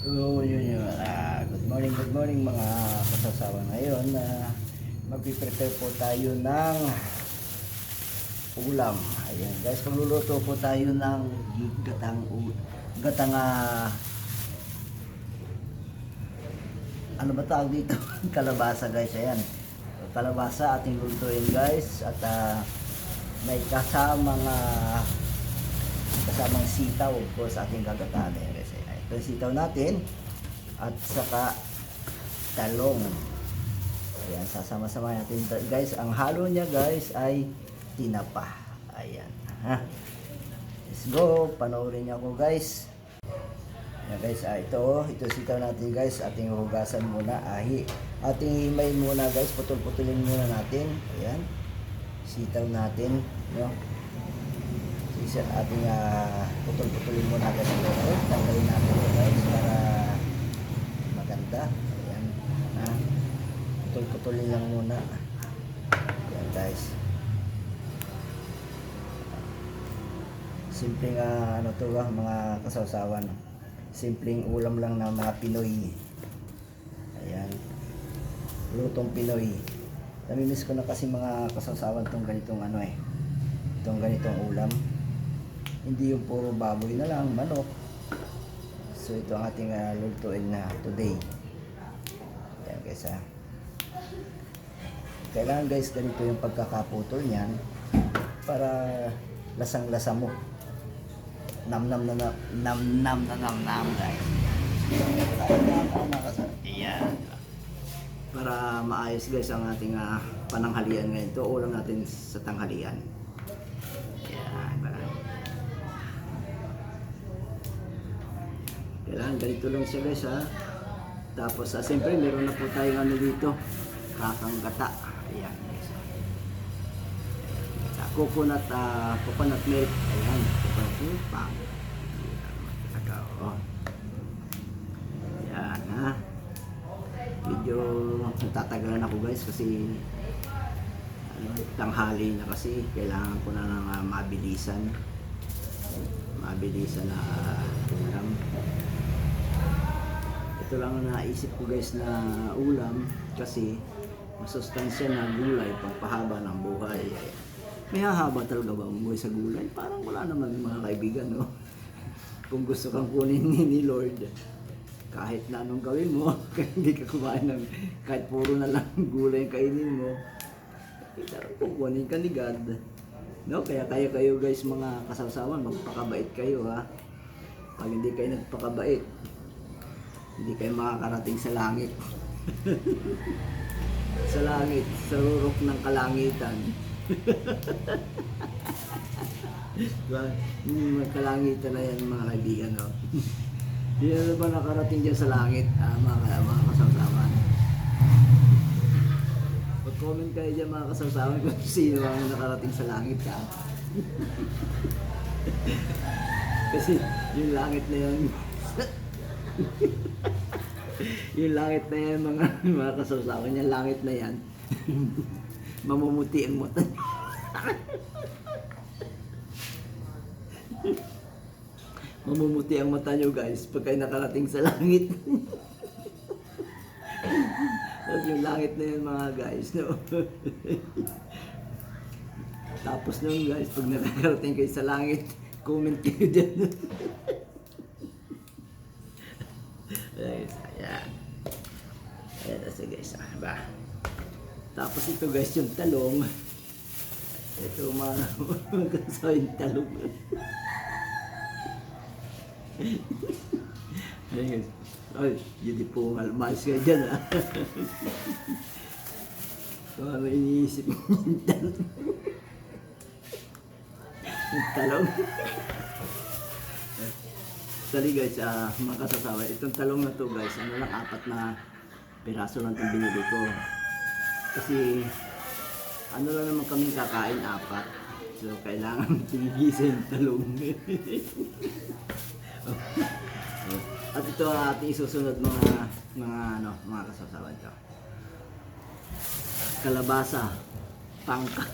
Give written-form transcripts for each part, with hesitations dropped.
So, yun yun. Good morning mga kasasawa. Ngayon, magpiprepare po tayo ng ulam. Ayan guys, magluluto po tayo ng gatang ano ba tawag dito? Kalabasa guys, ayan. Kalabasa ating lulutuin guys. At may kasamang sitaw po sa ating gagataan. Ito yung sitaw natin at saka talong. Ayan, sasama-sama natin guys. Ang halo niya guys ay tinapa. Ayan, ha. Let's go, panoorin niyo ako guys. Ayan guys, ito sitaw natin guys. Ating hugasan muna, ating himayin muna guys, putol-putulin muna natin. Ayan, sitaw natin, no? Isa ating putol-putulin muna guys. Tanggalin natin guys para maganda. Ayan, putol-putulin lang muna. Ayan guys, simpleng ano to mga kasawsawan, simpleng ulam lang na mga Pinoy. Ayan, lutong Pinoy. Namimiss ko na kasi mga kasawsawan tong ganitong itong ganitong ulam. Hindi yung puro baboy na lang, manok. So ito ang ating lutuin na today. Ayan guys, kailangan guys ganito yung pagkakaputol niyan para lasang-lasa mo. Nam-nam guys. Ayan. Para maayos guys ang ating pananghalian ngayon. Ito ulam natin sa tanghalian. Ayan. Kailangan ganito lang siya guys, ha. Tapos siyempre meron na po tayong dito, kakang gata. Ayan guys. Coconut milk. Ayan, coconut milk pang. Ayan, ha. Medyo natatagalan ako guys kasi tanghali na kasi. Kailangan ko na ng mabilisan na ulam. Ito lang ang naisip ko guys na ulam kasi masustansya na gulay pagpahaba ng buhay. May hahaba talaga ba ang buhay sa gulay? Parang wala naman mga kaibigan, no? Kung gusto kang kunin ni Lord, kahit na anong gawin mo, hindi ka kumain ng kahit puro na lang gulay kainin mo, kukunin ka ni God, no? Kaya kayo guys mga kasawsawan, magpakabait kayo, ha. Pag hindi kayo nagpakabait, hindi kayo makakarating sa langit. Sa rurok ng kalangitan. Kalangitan na yan mga kaibigan, no? Hindi na ba nakarating dyan sa langit, mga kasawsawan? Mag-comment kayo dyan mga kasawsawan kung sino ang nakarating sa langit, ha? Kasi yung langit na yan yung langit na yan mga kasawsawan, yung langit na yan mamumuti ang mata. Mamumuti ang mata nyo guys pag kayo nakarating sa langit. Tapos yung langit na yan mga guys, no? Tapos nun guys, pag nakarating kayo sa langit, comment kayo dyan. Ayan. Ayan kasi guys, ba? Tapos ito guys, yung talong. Ito mga yung talong. Ayan guys. Ay, hindi po malmas kayo dyan, ha. So, ano iniisip yung talong? Yung talong. Sorry guys, mga kasasawa, itong talong na to guys, ano lang, 4 na piraso lang itong binili ko. Kasi ano lang naman kaming kakain, 4. So kailangan tinigisan yung talong. At ito ang ating isusunod mga kasawsawan ito. Kalabasa, pangkat.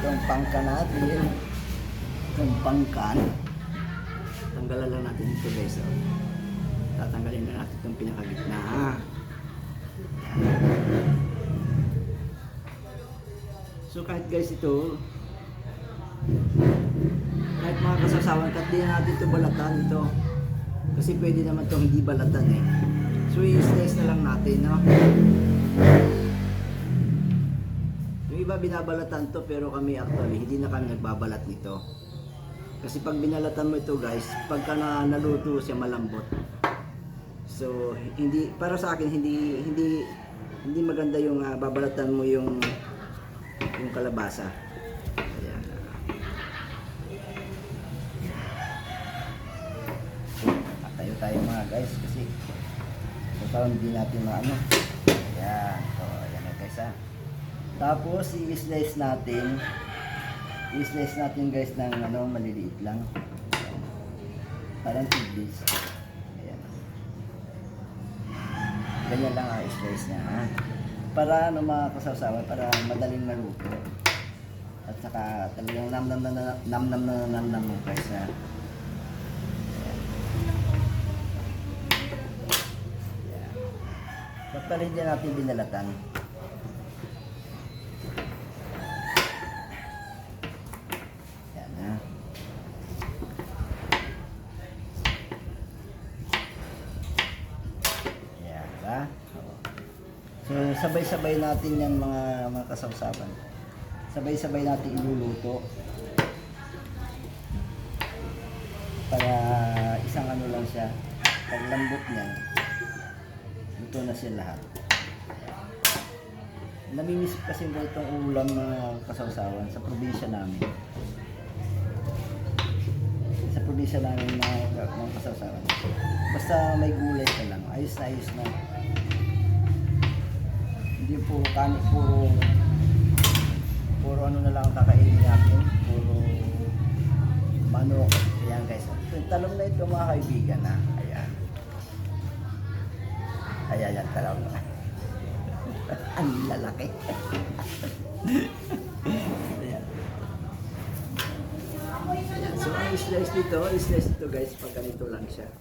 itong pangka natin. Itong pangkan. Tanggalan lang natin ito guys. Oh. Tatanggalin na natin itong pinakagitna. So kahit guys ito, kahit mga kasasawan, kahit di na natin ito balatan ito. Kasi pwede naman itong hindi balatan eh. So i-slice na lang natin, no? Yung iba binabalatan to, pero kami actually hindi na kami nagbabalat nito. Kasi pag binalatan mo ito guys, pagka naluto siya malambot. So hindi, para sa akin hindi maganda yung babalatan mo yung kalabasa. Ayan. Tayo mga guys kasi parang hindi natin maano. Ayan. So, ayan na guys ha. Tapos i-slice natin guys ng maliliit lang. Parang tidbits. Ayan. Ganyan lang ang i-slice niya ha. Para mga kasawsawan, para madaling maluto. At saka talagang nam mo guys ha. Pero hindi natin binalatan. Yan na. Yan ba? So sabay-sabay natin yung mga kasawsawan. Sabay-sabay natin iluluto. Para isang lang siya. Pag lambot niya, ito na siya lahat. Namimiss kasi ba itong ulam na kasawsawan sa probinsya namin. Sa probinsya namin ng kasawsawan. Basta may gulay ka lang. Ayos na. Hindi puro kanin, puro ano na lang ang kakainin natin. Puro manok. Ayan guys. Talong na ito mga kaibigan ha. Ayan. Ayan yan, talong na. Ang lalaki. Ayan. Ayan. So, ang slice dito guys, pag ganito lang siya.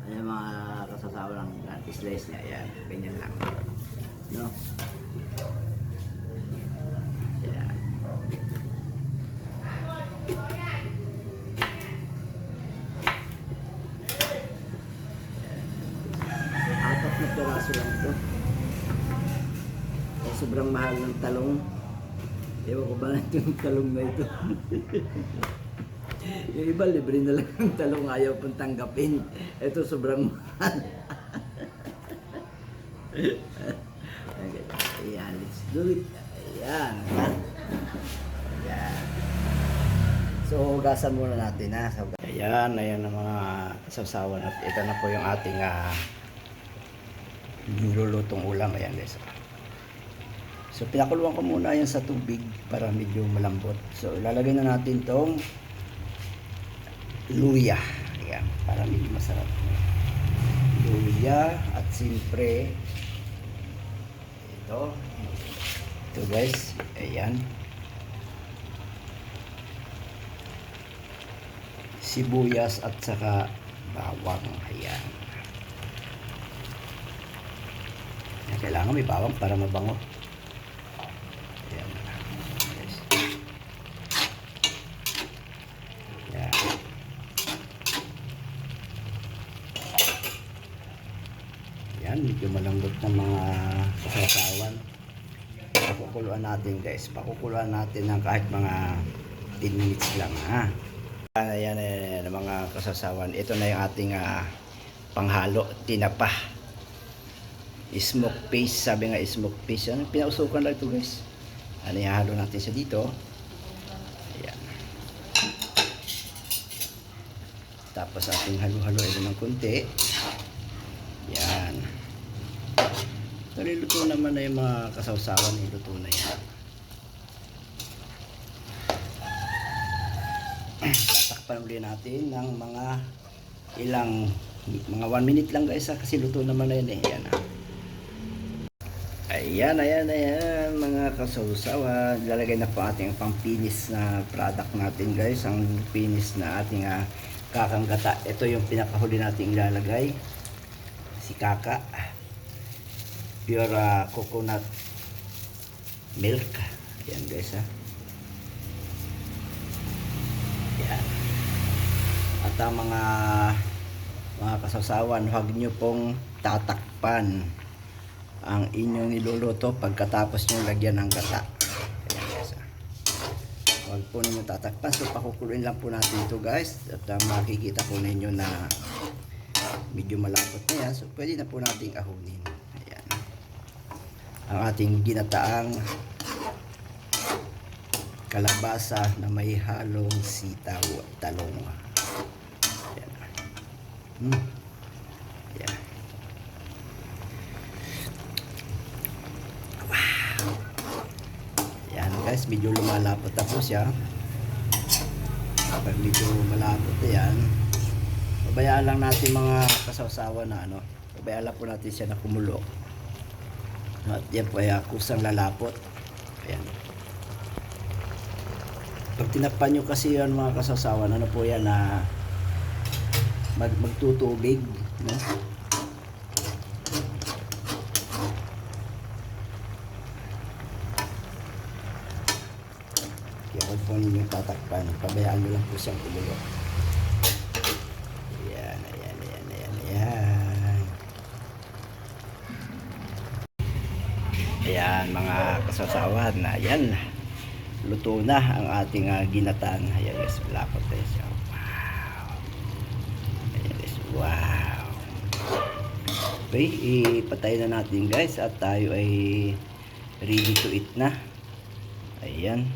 Ayan mga kasasawa lang, slice niya. Ayan, ganyan lang. No? Ayan. Na piraso lang ito. Ay, sobrang mahal ng talong. Ewan ko ba yung talong na ito. Yung iba libre na lang ng talong, ayaw pang tanggapin. Ito sobrang mahal. Okay. Ayan, let's do it. Ayan. Ayan. So, hugasan muna natin ha. Ayan ang mga sawsawan. At ito na po yung ating nilulutong ulam. Ayan guys. So pinakuluan ko muna yan sa tubig para medyo malambot. So ilalagay na natin tong luya. Ayan, para medyo masarap. Luya at siyempre ito guys. Ayan. Sibuyas at saka bawang. Ayan. Kailangan may bawang para mabango. Ayan. Yes. Ayan. Ayan, medyo malambot na mga kasasawan. Pakukuluan natin guys. Pakukuluan natin ng kahit mga 10 minutes lang ha. Ayan, mga kasasawan. Ito na yung ating panghalo, tinapa. Smoke paste, sabi nga smoke paste. Yan, pinausukan lang ito guys. Ano, ihalo natin siya dito. Ayan. Tapos ating halo-halo ito ng kunti. Yan. Naliluto naman na yung mga kasawsawan, niluto na yan. Tatakpan ulit natin ng mga ilang Mga 1 minute lang guys kasi luto naman na yun eh. Ayan, ayan mga kasawsawan. Lalagay na po ating pang-finish na product natin guys. Ang finish na ating kakanggata. Ito yung pinakahuli nating ilalagay. Si kaka. Pure coconut milk. Ayan guys Ayan. At ang mga kasawsawan, huwag nyo pong tatakpan ang inyong niluluto pagkatapos nyo lagyan ng gata. Ayan guys Huwag po ninyo tatakpan. So pakukuluin lang po natin ito guys. At makikita po ninyo na medyo malapot na yan. So pwede na po nating ahunin. Ayan. Ang ating ginataang kalabasa na may halong sitaw at talong. Ayan. Ayan. Wow. Ayan guys, medyo lumalapot na po siya. Kapag medyo malapot na yan, pabayaan lang natin mga kasawsawan na pabayaan lang po natin siya na kumulo. At yan po ay kusang lalapot. Ayan. Pag tinakpan nyo kasi yan mga kasawsawan, po yan na magtutubig, no? Kaya huwag po ninyo tatakpan, pabayaan nyo lang po siyang kumulo. Ayan. Ayan mga kasawsawan, ayan. Luto na ang ating ginatan. Ayan guys, lapot tayo siya. Wow. Ayan guys, wow. Okay, ipatay na natin guys at tayo ay ready to eat na. Ayan.